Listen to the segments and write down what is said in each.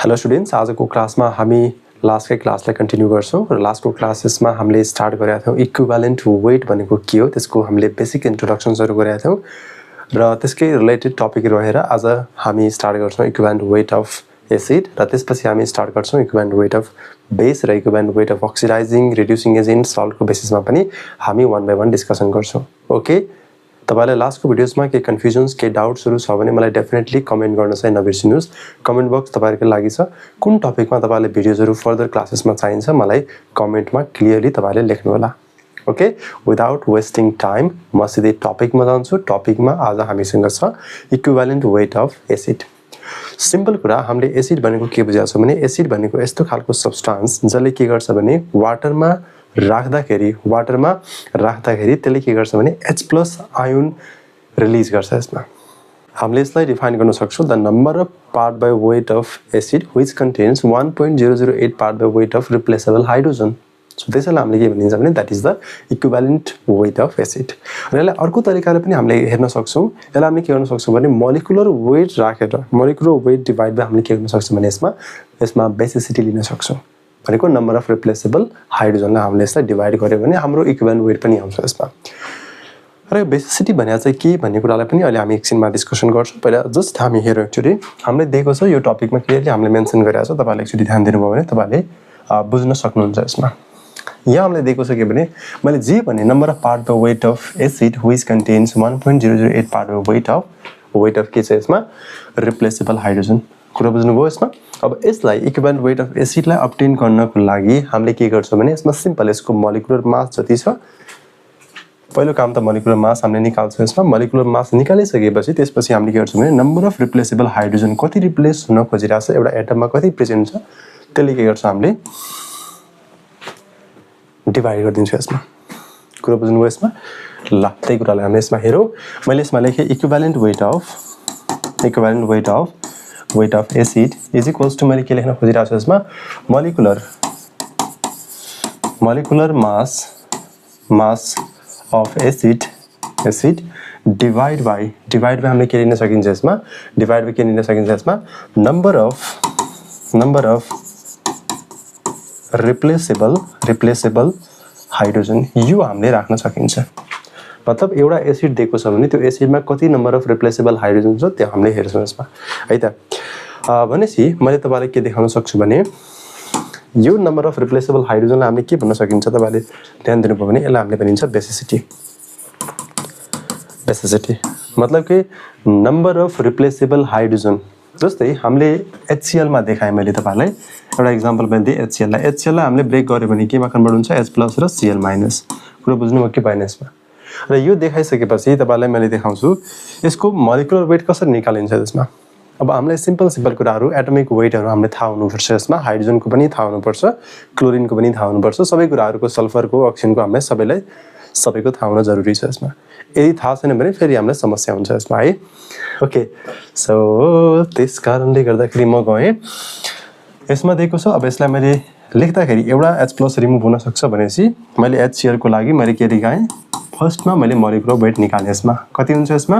Hello students, आजको क्लासमा हामी लास्टकै क्लासलाई कन्टिन्यू गर्छौं र लास्टको क्लासेसमा हामीले स्टार्ट गरेका थियौं इक्विभ्यालेन्ट वेट भनेको के हो त्यसको हामीले बेसिक इन्ट्रोडक्सन्सहरु गरेका थियौं र त्यसकै रिलेटेड टपिक रहेर आज हामी स्टार्ट गर्छौं इक्विभ्यालेन्ट वेट अफ एसिड र त्यसपछि हामी स्टार्ट गर्छौं इक्विभ्यालेन्ट वेट अफ बेस र equivalent weight of oxidising reducing agent सल्टको बेसिसमा पनि हामी वन बाइ वन डिस्कसन गर्छौं। ओके, तपाईलाई लास्टको भिडियोसमा के कन्फ्युजन्स के डाउट्सहरु छ भने मलाई डेफिनेटली कमेन्ट गर्न चाहिँ नबिर्सिनुस्। कमेन्ट बक्स तपाईहरुको लागि छ। कुन टपिकमा तपाईले भिडियोजहरु फर्दर क्लासेसमा चाहिन्छ मलाई कमेन्टमा क्लियरली तपाईले लेख्नु होला। ओके, विदाउट वेस्टिङ टाइम म सिधै टपिकमा जान्छु। टपिकमा आज हामीसँग छ equivalent weight of acid. Simple कुरा, हामीले एसिड भनेको के बुझाएको छ भने एसिड भनेको यस्तो खालको सब्स्टान्स जसले के गर्छ भने वाटरमा राख्दाखेरि त्यसले के गर्छ भने H+ आयोन रिलिज गर्छ। यसमा हामीले यसलाई डिफाइन गर्न सक्छौं the number of part by weight of acid which contains 1.008 part by weight of replaceable hydrogen. So त्यसैले हामीले के भनिन्छ भने that is the equivalent weight of acid. र यसलाई अर्को तरिकाले पनि हामीले हेर्न सक्छौं। यसलाई हामीले के गर्न सक्छौं भने मोलिकुलर वेट राखेर मोलिकुलर वेट डिवाइड बाइ हामीले के गर्न सक्छौं भने यसमा बेसिसिटी लिन सक्छौं। भनेको नम्बर अफ रिप्लेसेबल हाइड्रोजनलाई हामीले यसलाई डिवाइड गर्यो भने हाम्रो इक्विभ्यालेन्ट वेट पनि आउँछ यसमा। र बेसिसिटी भने चाहिँ के भन्ने कुरालाई पनि अहिले हामी एकछिनमा डिस्कसन गर्छौं। पहिला जस्ट हामी हेरौँ एकचोटी हामीले दिएको छ यो टपिकमा क्लियरली हामीले मेन्सन गरेका छ। तपाईहरुले एकचोटी ध्यान दिनुभयो भने तपाईले बुझ्न सक्नुहुन्छ। यसमा यहाँ हामीले दिएको छ के भने मैले जे भने number of part by weight of acid which contains 1.008 part by weight of के छ यसमा रिप्लेसेबल हाइड्रोजन। कुरा बुझ्नुभयो यसमा। अब यसलाई इक्विभ्यालेन्ट वेट अफ एसिडलाई अब्टेन गर्नको लागि हामीले के गर्छौं भने यसमा सिम्पल यसको मोलिकुलर मास जति छ पहिलो काम त मोलिकुलर मास हामीले निकाल्छौं। यसमा मोलिकुलर मास निकालिसकेपछि त्यसपछि हामीले के गर्छौं भने नम्बर अफ रिप्लेसेबल हाइड्रोजन कति रिप्लेस हुन खोजिरहेको छ एउटा एटममा कति प्रेजेन्ट छ त्यसले के गर्छ हामीले डिवाइड गरिदिन्छौं यसमा। कुरा बुझ्नुभयो यसमा। ल त्यही कुरालाई हामीले यसमा हेरौं। मैले यसमा लेखे equivalent weight of acid is equals to मैले के लेख्न खोजिरहेको छु यसमा molecular mass of acid divide by हामीले के लिन सकिन्छ यसमा नम्बर अफ रिप्लेसेबल हाइड्रोजन यो हामीले राख्न सकिन्छ। मतलब एउटा एसिड दिएको छ भने त्यो एसिडमा कति नम्बर अफ रिप्लेसेबल हाइड्रोजन छ त्यो हामीले हेर्छौं यसमा है त। भनेपछि मैले तपाईलाई के देखाउन सक्छु भने यो नम्बर अफ रिप्लेसेबल हाइड्रोजनलाई हामीले के भन्न सकिन्छ तपाईले ध्यान दिनुभयो भने यसलाई हामीले भनिन्छ बेसिसिटी। मतलब के नम्बर अफ रिप्लेसेबल हाइड्रोजन। जस्तै हामीले HCl मा देखाए मैले तपाईलाई एउटा एक्जाम्पल पनि दिए HCl लाई हामीले ब्रेक गर्यो भने केमा कन्भर्ट हुन्छ H+ र Cl-। कुरा बुझ्नुभयो के भएन यसमा। र यो देखाइसकेपछि तपाईलाई मैले देखाउँछु यसको मोलिकुलर वेट कसरी निकालिन्छ त्यसमा। अब हामीलाई सिम्पल कुराहरु एटमिक वेटहरु हामीले थाहा हुनुपर्छ। यसमा हाइड्रोजनको पनि थाहा हुनुपर्छ, क्लोरिनको पनि थाहा हुनुपर्छ, सबै कुराहरुको सल्फरको अक्सिजनको हामीलाई सबैको थाहा हुन जरुरी छ यसमा। यदि थाहा छैन भने फेरि हामीलाई समस्या हुन्छ यसमा है। ओके, सो त्यस कारणले गर्दाखेरि म गए यसमा दिएको छ। अब यसलाई मैले लेख्दाखेरि एउटा H+ रिमुभ हुन सक्छ भनेपछि मैले HCl को लागि मैले के लेखाएँ फर्स्टमा मैले मोलिकुलर वेट निकाले। यसमा कति हुन्छ यसमा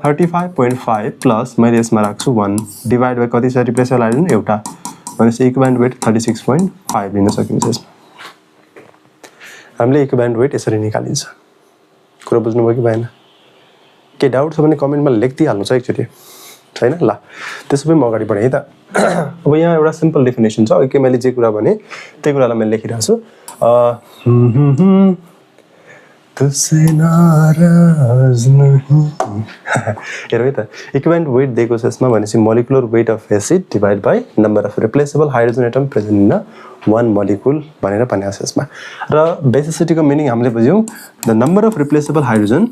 35.5 प्लस मैले यसमा राख्छु 1 डिवाइड बाइ कति छ रिप्लेसेबल हाइड्रोजन एउटा भनेपछि इक्विभ्यालेन्ट वेट 36.5 लिन सकिन्छ यसमा। हामीले इक्विभ्यालेन्ट वेट यसरी निकालिन्छ। कुरा बुझ्नुभयो कि भएन? के डाउट छ भने कमेन्टमा लेख्दै हाल्नुस् एकचोटी छैन। ल त्यसो भए म अगाडि बढेँ है त। अब यहाँ एउटा सिम्पल डेफिनेसन छ। ओके, मैले जे कुरा भने त्यही कुरालाई मैले लेखिरहेको छु। तुझसे नाराज नहीं हेरौ है त। इक्विभ्यालेन्ट वेट दिएको छ यसमा भनेपछि molecular weight of acid divide by number of replaceable hydrogen atom present in one molecule भनेर भनेको छ यसमा। र बेसिसिटीको मिनिङ हामीले बुझ्यौं the number of replaceable hydrogen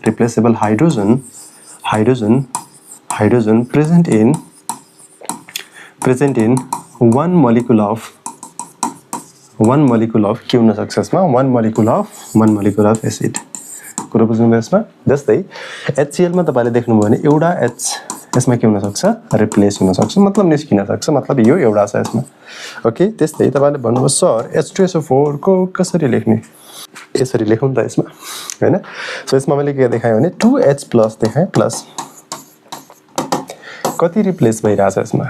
replaceable hydrogen present in one molecule of के हुन सक्छ यसमा one molecule of acid। कुरा बुझ्नुभयो यसमा। जस्तै HCl मा तपाईले देख्नुभयो भने एउटा यसमा के हुन सक्छ रिप्लेस हुन सक्छ मतलब निस्किन सक्छ मतलब यो एउटा छ यसमा ओके त्यस्तै तपाईले भन्नुभयो सर H2SO4 को कसरी लेख्ने यसरी लेखौं त यसमा हैन सो यसमा मैले के देखाएँ भने 2H+ देखाएँ प्लस कति रिप्लेस भइराछ यसमा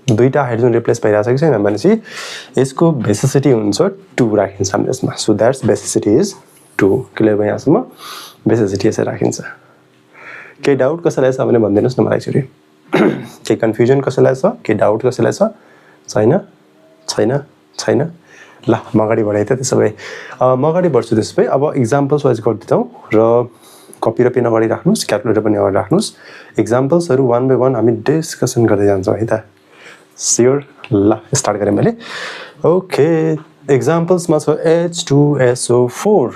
दुईटा हाइड्रोजन रिप्लेस भइराछ कि छैन भनेपछि यसको बेसिसिटी हुन्छ 2 राखिन्छ हामीले यसमा so that's basicity is 2 clear भयो यहाँसम्म बेसिसिटी यसरी राखिन्छ के डाउट कसैलाई छ भने भनिदिनुस् न मलाई एकचोटी के कन्फ्युजन कसैलाई छ के डाउट कसैलाई छ छैन छैन छैन ल म अगाडि बढाइ त त्यसो भए म अगाडि बढ्छु त्यसो भए अब एक्जाम्पल्स वाइज गर्दियौ र कपी र पेन अगाडि राख्नुस् क्याल्कुलेटर पनि अगाडि राख्नुस् एक्जाम्पल्सहरु वन बाइ वन हामी डिस्कसन गर्दै जान्छौं है त स्योर ल स्टार्ट गरे मैले ओके एक्जाम्पल्स मा छ H2SO4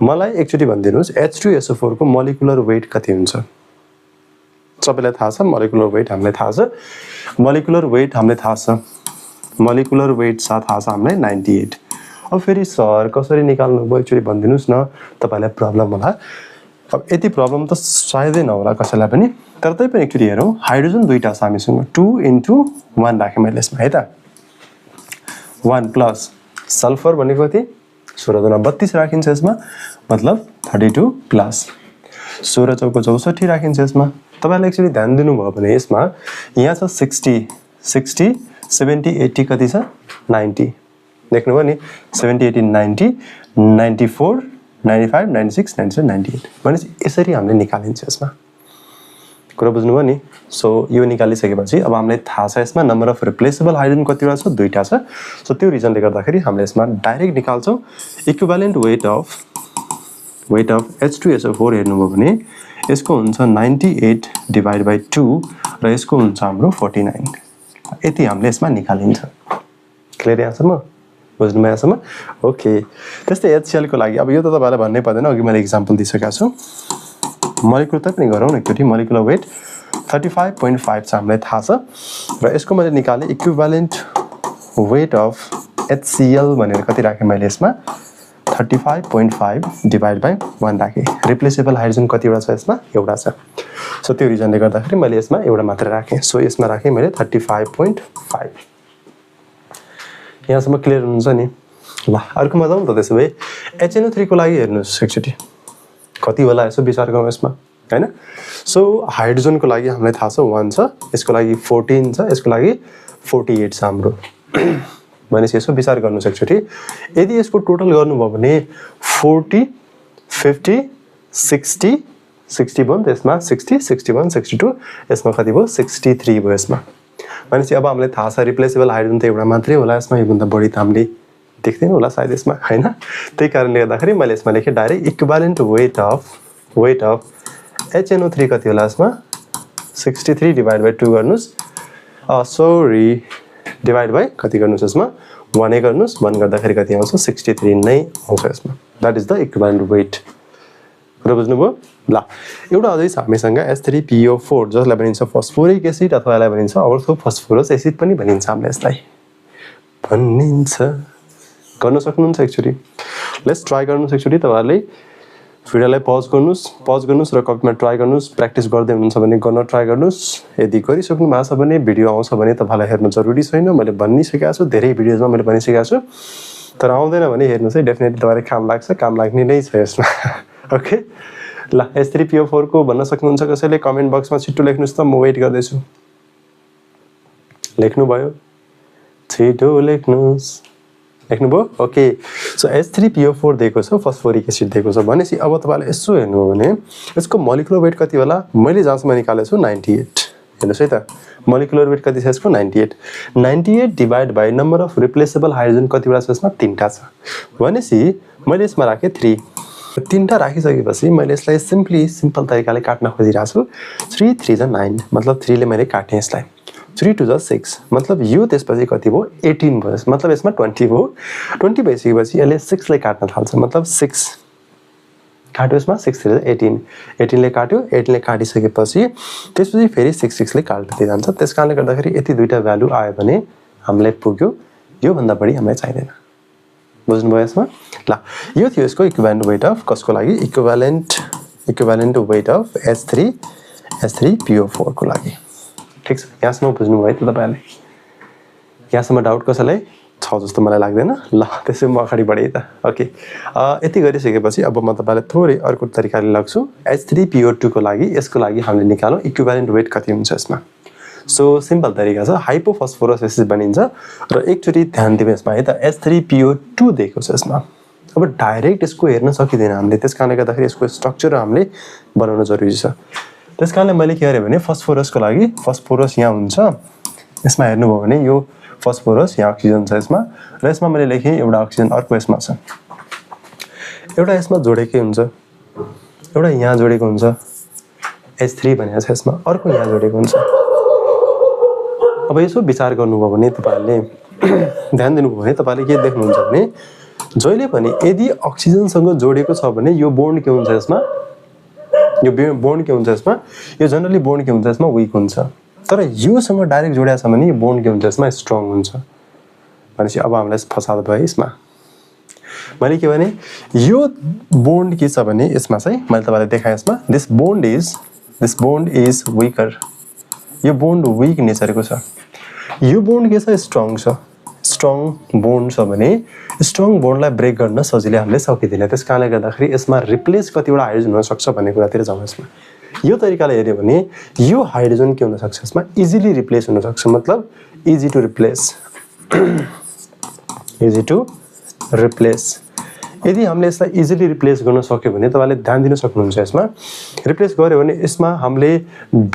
मलाई एकचोटी भनिदिनुस् H2SO4 को मोलिकुलर वेट कति हुन्छ सबैलाई थाहा छ मोलिकुलर वेट हामीलाई थाहा छ मोलिकुलर वेट हामीलाई थाहा छ मोलिकुलर वेट थाहा छ हामीलाई 98 अब फेरि सर कसरी निकाल्नु भयो एकचोटी भनिदिनुस् न तपाईलाई प्रब्लम होला अब यति प्रब्लम त सायदै नहोला कसैलाई पनि तर तै पनि एकचोटी हेरौं हाइड्रोजन दुईटा छ हामीसँग 2 * 1 राखे मैले यसमा है त 1 प्लस सल्फर भनेको कति 16 दुना 32 राखिन्छ यसमा मतलब 32 प्लस 16 चौको 64 राखिन्छ यसमा तपाईले एक्चुअली ध्यान दिनुभयो भने यसमा यहाँ छ 60 70 80 कति छ 90 देख्नुभयो नि 70 80 90 94 95 96 97 98 भनेपछि यसरी हामीले निकालिन्छ यसमा कुरा बुझ्नुभयो नि सो यो निकालिसकेपछि अब हामीलाई थाहा छ यसमा नम्बर अफ रिप्लेसेबल हाइड्रोजन कतिवटा छ दुईटा छ सो त्यो रिजनले गर्दाखेरि हामीले यसमा डाइरेक्ट निकाल्छौं इक्विभ्यालेन्ट वेट अफ H2SO4 हेर्नुभयो भने यसको हुन्छ 98 डिवाइड बाइ 2 र यसको हुन्छ हाम्रो 49 यति हामीले यसमा निकालिन्छ क्लियर यहाँसम्म बुझ्नुभयो यहाँसम्म ओके त्यस्तै HCl को लागि अब यो त तपाईलाई भन्नै पर्दैन अघि मैले एक्जाम्पल दिइसकेको छु मोलिकुलर त पनि गरौँ न एकचोटी मोलिकुलर वेट 35.5 छ हामीलाई थाहा छ र यसको मैले निकाले इक्विभ्यालेन्ट वेट अफ HCl भनेर कति राखे मैले यसमा 35.5 डिवाइड बाइ 1 राखे रिप्लेसेबल हाइड्रोजन कतिवटा छ यसमा एउटा छ सो त्यो रिजनले गर्दाखेरि मैले यसमा एउटा मात्र राखे सो यसमा राखे मैले 35.5 यहाँसम्म क्लियर हुन्छ नि ल अर्कोमा जाउँ त त्यसो भए HNO3 को लागि हेर्नुस् एकचोटी कति होला यसो विचार गरौँ यसमा हैन सो हाइड्रोजन को लागि हामीलाई थाहा छ 1 छ यसको लागि 14 छ यसको लागि 48 छ हाम्रो भनेपछि यसो विचार गर्नुस् एकचोटी यदि यसको टोटल गर्नुभयो भने 40 50 60 61 त्यसमा 60 61 62 यसमा कति भयो 63 भयो यसमा भनेपछि अब हामीलाई थाहा छ रिप्लेसेबल हाइड्रोजन त एउटा मात्रै होला यसमा योभन्दा बढी त हामीले देख्दैन होला सायद यसमा हैन त्यही कारणले गर्दाखेरि मैले यसमा लेखे direct equivalent weight of HNO3 कति होला यसमा 63 डिवाइड बाइ 2 गर्नुस् सरी डिवाइड बाइ कति गर्नुस् यसमा 1 ए गर्नुस् 1 गर्दाखेरि कति आउँछ 63 नै आउँछ यसमा that is the equivalent weight र बुझ्नुभयो ल एउटा अझै छ हामीसँग H3PO4 जसलाई भनिन्छ फस्फोरिक एसिड अथवा यसलाई भनिन्छ अर्थो फस्फोरस एसिड पनि भनिन्छ हामीले यसलाई भनिन्छ गर्न सक्नुहुन्छ एकचोटी लेट्स ट्राई गर्नुस् एकचोटी तपाईहरुले भिडियोलाई पज गर्नुस् र कपीमा ट्राई गर्नुस् प्र्याक्टिस गर्दै हुनुहुन्छ भने गर्न ट्राई गर्नुस् यदि गरिसक्नु भएको छ भने भिडियो आउँछ भने तपाईलाई हेर्न जरुरी छैन मैले भनिसकेको छु धेरै भिडियोजमा मैले भनिसकेको छु तर आउँदैन भने हेर्नुस् है डेफिनेटली तपाईलाई काम लाग्ने नै छ यसमा ओके ल H3PO4 को भन्न सक्नुहुन्छ कसैले कमेन्ट बक्समा छिटो लेख्नुस् त म वेट गर्दै छु लेख्नु भयो छिटो लेख्नुस् लेख्नुभयो ओके सो H3PO4 दिएको छ फस्फोरिक एसिड दिएको छ भनेपछि अब तपाईले यसो हेर्नु हो भने यसको मोलिकुलर वेट कति होला मैले जाँचमा निकालेको छु 98 हेर्नुस् है त मोलिकुलर वेट कति छ यसको 98 divide by number of replaceable hydrogen कतिवटा छ यसमा 3टा छ भनेपछि मैले यसमा राखे 3 3टा राखिसकेपछि मैले यसलाई सिम्पल तरिकाले काट्न खोजिरहेको छु 3 3 जा 9 मतलब 3 ले मैले काटे यसलाई 3 2 जा 6 मतलब यो त्यसपछि कति भयो 18 भयो मतलब यसमा 20 भयो 20 भइसकेपछि यसले 6 ले काट्न थाल्छ मतलब 6 काट्यो यसमा 6 3 जा 18 ले काट्यो 8 ले काटिसकेपछि त्यसपछि फेरि 6 ले काट्दै जान्छ त्यसकारणले गर्दाखेरि यति दुईटा भ्यालु आयो भने हामीले पुग्यो यो भन्दा बढी हामीलाई चाहिदैन बुझ्नुभयो यसमा ल यो थियो यसको इक्विभ्यालेन्ट वेट अफ कसको लागि equivalent equivalent weight of H3PO4 को लागि ठीक छ यहाँसम्म बुझ्नु भयो त तपाईहरुले यहाँसम्म डाउट कसैलाई छ जस्तो मलाई लाग्दैन ल त्यसै म अगाडि बढे त ओके यति गरिसकेपछि अब म तपाईलाई थोरै अर्को तरिकाले लाग्छु H3PO2 को लागि यसको लागि हामीले निकालौं इक्विभ्यालेन्ट वेट कति हुन्छ यसमा सो सिम्पल तरिका छ हाइपोफस्फोरस बनिन्छ र एकचोटी ध्यान दिनु यसमा है त H3PO2 दिएको छ यसमा अब डाइरेक्ट यसको हेर्न सकिदैन हामीले त्यसकारणले गर्दाखेरि यसको स्ट्रक्चर हामीले बनाउन जरुरी छ त्यसकारणले मैले के गरे भने फस्फोरसको लागि फस्फोरस यहाँ हुन्छ यसमा हेर्नुभयो भने यो फस्फोरस यहाँ अक्सिजन छ यसमा र यसमा मैले लेखे एउटा अक्सिजन अर्को यसमा छ एउटा यसमा जोडेकै हुन्छ एउटा यहाँ जोडेको हुन्छ H3 भनेको छ यसमा अर्को यहाँ जोडेको हुन्छ अब यसो विचार गर्नुभयो भने तपाईहरुले ध्यान दिनुभयो भने तपाईले के देख्नुहुन्छ भने जहिले पनि यदि अक्सिजनसँग जोडेको छ भने यो बोन्ड के हुन्छ यसमा यो बोन्ड के हुन्छ यसमा यो जनरली बोन्ड के हुन्छ यसमा वीक हुन्छ तर योसँग डाइरेक्ट जोडेको छ भने यो बोन्ड के हुन्छ यसमा स्ट्रङ हुन्छ भनेपछि अब हामीलाई फसाद भयो यसमा मैले के भने यो बोन्ड के छ भने यसमा चाहिँ मैले तपाईलाई देखाए यसमा दिस बोन्ड इज वीकर यो बोन्ड वीक नेचरको छ यो बोन्ड के छ स्ट्रङ छ स्ट्रङ बोन्ड छ भने स्ट्रङ बोन्डलाई ब्रेक गर्न सजिलै हामीले सकिदैन त्यसकारणले गर्दाखेरि यसमा रिप्लेस कतिवटा हाइड्रोजन हुन सक्छ भन्ने कुरातिर जाउँ यसमा यो तरिकाले हेर्यो भने यो हाइड्रोजन के हुन सक्छ यसमा इजिली रिप्लेस हुन सक्छ मतलब इजी टु रिप्लेस यदि हामीले यसलाई इजिली रिप्लेस गर्न सक्यो भने तपाईले ध्यान दिन सक्नुहुन्छ यसमा रिप्लेस गर्यो भने यसमा हामीले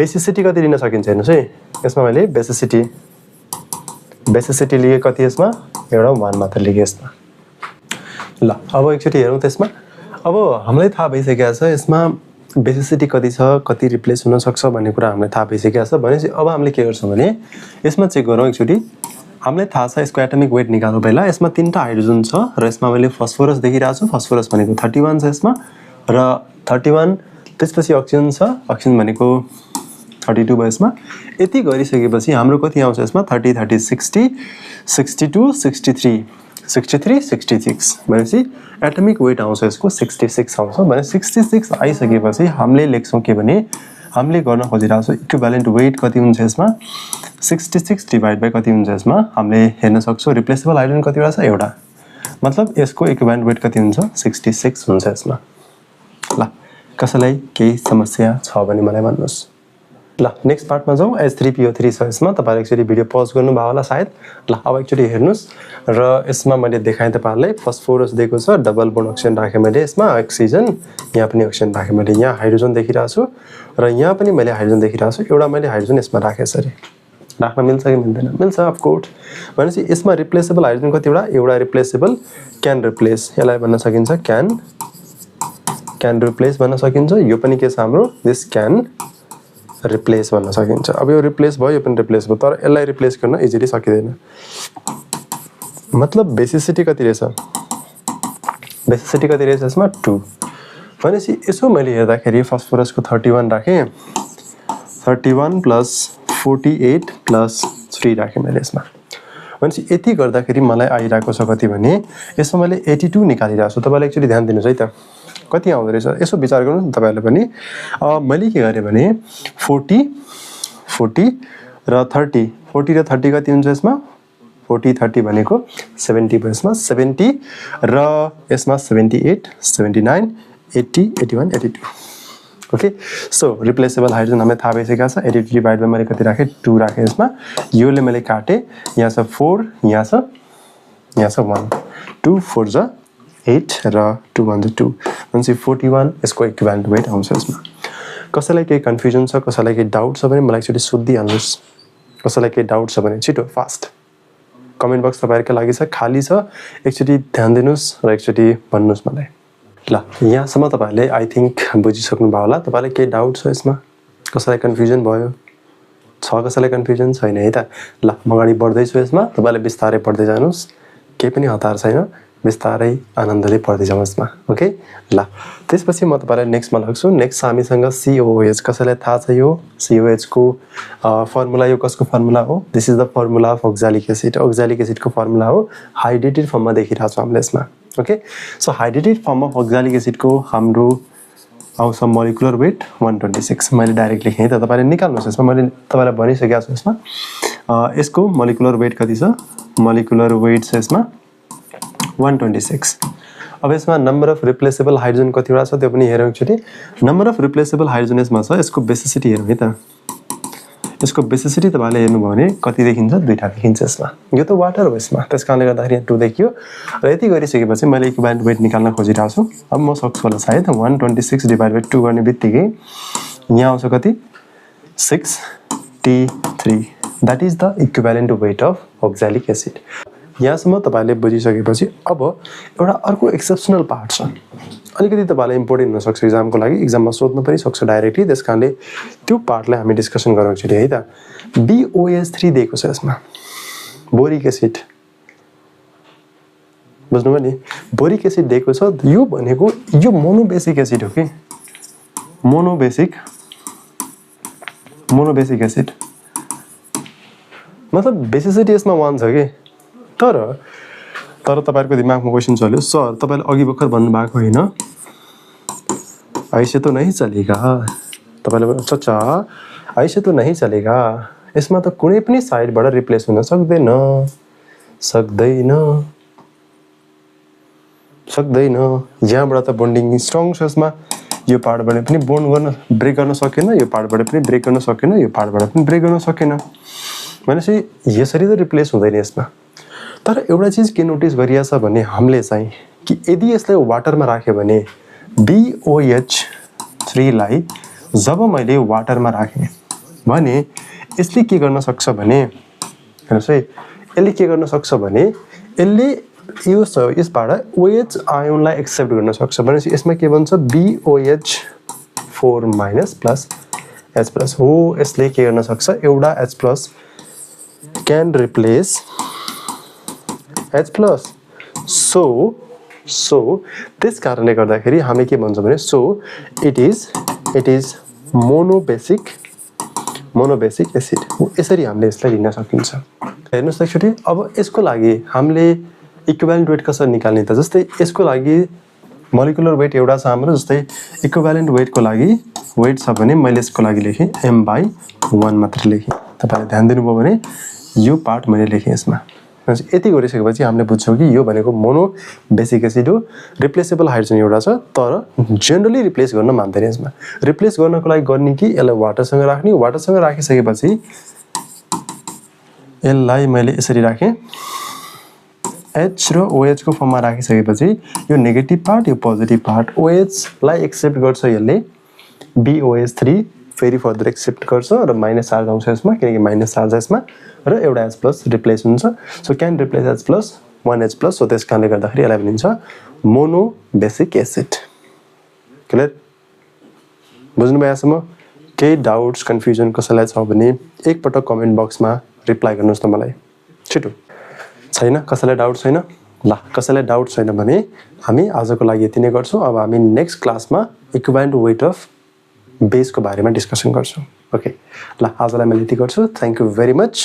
बेसिसिटी कति लिन सकिन्छ हेर्नुस् है यसमा मैले बेसिसिटी लिए कति यसमा एउटा 1 मात्र लिए यसमा ल अब एकचोटी हेरौं त्यसमा अब हामीलाई थाहा भइसकेको छ यसमा बेसिसिटी कति छ कति रिप्लेस हुन सक्छ भन्ने कुरा हामीलाई थाहा भइसकेको छ भनेपछि अब हामीले के गर्छौं भने यसमा चेक गरौँ एकचोटी हामीलाई थाहा छ यसको एटमिक वेट निकाल्नु पहिला यसमा तीनटा हाइड्रोजन छ र यसमा मैले फस्फोरस देखिरहेको छु फस्फोरस भनेको 31 छ यसमा र 31 त्यसपछि अक्सिजन छ अक्सिजन भनेको 32 भयो यसमा यति गरिसकेपछि हाम्रो कति आउँछ यसमा 30 30 60 62 63 63 66 भनेपछि एटमिक वेट आउँछ यसको 66 आउँछ भने 66 आइसकेपछि हामीले लेख्छौं के भने हामीले गर्न खोजिरहेको छौं इक्विभ्यालेन्ट वेट कति हुन्छ यसमा 66 डिवाइड बाइ कति हुन्छ यसमा हामीले हेर्न सक्छौं रिप्लेसेबल हाइड्रोजन कतिवटा छ एउटा मतलब यसको इक्विभ्यालेन्ट वेट कति हुन्छ 66 हुन्छ यसमा ल कसैलाई केही समस्या छ भने मलाई भन्नुस् ल नेक्स्ट पार्टमा जाउँ H3PO3 छ यसमा तपाईहरु एकचोटी भिडियो पज गर्नु भयो होला सायद ल अब एकचोटी हेर्नुस् र यसमा मैले देखाए तपाईहरुलाई फस्फोरस दिएको छ डबल बोन्ड अक्सिजन राखे मैले यसमा अक्सिजन यहाँ पनि अक्सिजन राखे मैले यहाँ हाइड्रोजन देखिरहेको छु र यहाँ पनि मैले हाइड्रोजन देखिरहेको छु एउटा मैले हाइड्रोजन यसमा राखे सरी राख्न मिल्छ कि मिल्दैन मिल्छ अफ कोर्स भनेपछि यसमा रिप्लेसेबल हाइड्रोजन कतिवटा एउटा रिप्लेसेबल क्यान रिप्लेस यसलाई भन्न सकिन्छ क्यान रिप्लेस भन्न सकिन्छ यो पनि के छ हाम्रो दिस क्यान रिप्लेस भन्न सकिन्छ अब यो रिप्लेस भयो यो पनि रिप्लेस भयो तर यसलाई रिप्लेस गर्न इजिली सकिदैन मतलब बेसिसिटी कति रहेछ यसमा 2 भनेपछि यसो मैले हेर्दाखेरि फस्फोरसको 31 राखे 31 प्लस 48 प्लस 3 राखे मैले यसमा भनेपछि यति गर्दाखेरि मलाई आइराको छ कति भने यसमा मैले 82 निकालिरहेको छु तपाईले एकचोटी ध्यान दिनुस् है त कति आउँदै रहेछ यसो विचार गर्नुस् न तपाईहरुले पनि मैले के गरे भने 40 र 30 40 र 30 कति हुन्छ यसमा 40 30 भनेको 70 भयो यसमा 70 र यसमा 78 79 80 81 82 ओके सो रिप्लेसेबल हाइड्रोजन हामीले थाहा भइसकेको छ 82 डिवाइड बाइ मैले कति राखे 2 राखे यसमा योले मैले काटे यहाँ छ 4 यहाँ छ 1 2 4 जा 8 र 2 1 2 भनेपछि 41 यसको इक्विभ्यालेन्ट वेट आउँछ यसमा कसैलाई केही कन्फ्युजन छ कसैलाई केही डाउट छ भने मलाई एकचोटी सोधिहाल्नुस् कसैलाई केही डाउट छ भने छिटो फास्ट कमेन्ट बक्स तपाईहरुको लागि छ खाली छ एकचोटी ध्यान दिनुस् र एकचोटी भन्नुस् मलाई ल यहाँसम्म तपाईहरुले आई थिंक बुझिसक्नु भयो होला तपाईलाई केही डाउट छ यसमा कसैलाई कन्फ्युजन भयो छ कसैलाई कन्फ्युजन छैन है त ल म अगाडि बढ्दै छु यसमा तपाईले बिस्तारै पढ्दै जानुस् केही पनि हतार छैन बिस्तारै आनन्दले पढ्दै जाउँ यसमा ओके ल त्यसपछि म तपाईलाई नेक्स्टमा लाग्छु नेक्स्ट हामीसँग COOH कसैलाई थाहा छ यो COOH को फर्मुला यो कसको फर्मुला हो this is the formula of oxalic acid को फर्मुला हो हाइड्रेटेड फर्ममा देखिरहेको छ हामीले यसमा okay so hydrated form of oxalic acid को हाम्रो आउँछ मोलिकुलर वेट 126 मैले डाइरेक्ट लेखेँ त तपाईले निकाल्नुस् यसमा मैले तपाईलाई भनिसकेको छु यसमा यसको मोलिकुलर वेट कति छ मोलिकुलर वेट छ यसमा 126 अब यसमा नम्बर अफ रिप्लेसेबल हाइड्रोजन कतिवटा छ त्यो पनि हेरौँ एकचोटी नम्बर अफ रिप्लेसेबल हाइड्रोजन यसमा छ यसको बेसिसिटी हेरौँ है त यसको बेसिसिटी तपाईले हेर्नुभयो भने कति देखिन्छ दुईटा देखिन्छ यसमा यो त वाटर हो यसमा त्यसकारणले गर्दाखेरि यहाँ 2 देखियो र यति गरिसकेपछि मैले इक्विभ्यालेन्ट वेट निकाल्न खोजिरहेको छु अब म सक्छु होला सायद 126 डिभाइडेड 2 गर्ने बित्तिकै यहाँ आउँछ कति 6T3 that is the equivalent weight of oxalic acid यहाँसम्म तपाईले बुझिसकेपछि अब एउटा अर्को एक्सेप्सनल पार्ट छ अलिकति तपाईलाई इम्पोर्टेन्ट हुन सक्छ एक्जामको लागि एक्जाममा सोध्न पनि सक्छ डाइरेक्टली त्यसकारणले त्यो पार्टलाई हामी डिस्कसन गरौँ छिटै है त BOH3 दिएको छ यसमा बोरिक एसिड बुझ्नुभयो नि बोरिक एसिड दिएको छ यो भनेको यो मोनोबेसिक एसिड हो कि मोनोबेसिक एसिड मतलब बेसिसिटी यसमा 1 छ के तर तपाईहरुको दिमागमा क्वेशन चल्यो सर तपाईले अघि भर्खर भन्नु भएको हैन ऐसे तो नहीं चलेगा तपाईले चचा ऐसे तो नहीं चलेगा यसमा त कुनै पनि साइडबाट रिप्लेस हुन सक्दैन यहाँबाट त बन्डिङ स्ट्रङ छ यसमा यो पार्टबाट पनि बोन्ड गर्न ब्रेक गर्न सकेन यो पार्टबाट पनि ब्रेक गर्न सकेन यो पार्टबाट पनि ब्रेक गर्न सकेन भनेपछि यसरी त रिप्लेस हुँदैन यसमा तर एउटा चीज के नोटिस गरिया छ भने हामीले चाहिँ कि यदि यसलाई वाटरमा राख्यो भने BOH3 लाई जब मैले वाटरमा राखे भने यसले के गर्न सक्छ भने हेर्नुस् है यसले के गर्न सक्छ भने यसले यसबाट OH आयोनलाई एक्सेप्ट गर्न सक्छ भनेपछि यसमा के भन्छ BOH4 minus plus H plus हो यसले के गर्न सक्छ एउटा H plus can replace H plus so this कारणले गर्दाखेरि हामी के भन्छौँ भने so it is monobasic acid यसरी हामीले यसलाई लिन सकिन्छ हेर्नुस् एकचोटी अब यसको लागि हामीले इक्विभ्यालेन्ट वेट कसरी निकाल्ने त जस्तै यसको लागि मोलिकुलर वेट एउटा छ हाम्रो जस्तै इक्विभ्यालेन्ट वेटको लागि वेट छ भने मैले यसको लागि लेखेँ m/1 मात्र लेखेँ तपाईले ध्यान दिनुभयो भने यो पार्ट मैले लेखेँ यसमा यति गरिसकेपछि हामीले बुझ्छौं कि यो भनेको मोनो बेसिक एसिड हो रिप्लेसेबल हाइड्रोजन एउटा छ तर जनरली रिप्लेस गर्न मान्दैन यसमा रिप्लेस गर्नको लागि गर्ने कि यसलाई वाटरसँग राख्ने वाटरसँग राखिसकेपछि यसलाई मैले यसरी राखेँ H र OH को फर्ममा राखिसकेपछि यो नेगेटिभ पार्ट यो पोजिटिभ पार्ट OH लाई एक्सेप्ट गर्छ यसले BOH3 फेरि फर्दर एक्सेप्ट गर्छ र माइनस चार्ज आउँछ यसमा किनकि माइनस चार्ज यसमा र एउटा H प्लस रिप्लेस हुन्छ so can replace H plus 1H plus so त्यसकारणले गर्दाखेरि यसलाई भनिन्छ मोनो बेसिक एसिड क्लियर बुझ्नुभयो यहाँसम्म केही डाउट्स कन्फ्युजन कसैलाई छ भने एकपटक कमेन्ट बक्समा रिप्लाई गर्नुस् न मलाई छिटो छैन कसैलाई डाउट छैन ल कसैलाई डाउट छैन भने हामी आजको लागि यति नै गर्छौं अब हामी नेक्स्ट क्लासमा इक्विभ्यालेन्ट वेट अफ बेसको बारेमा डिस्कसन गर्छौं ओके ल आजलाई मैले यति गर्छु थ्यांक यू भेरी मच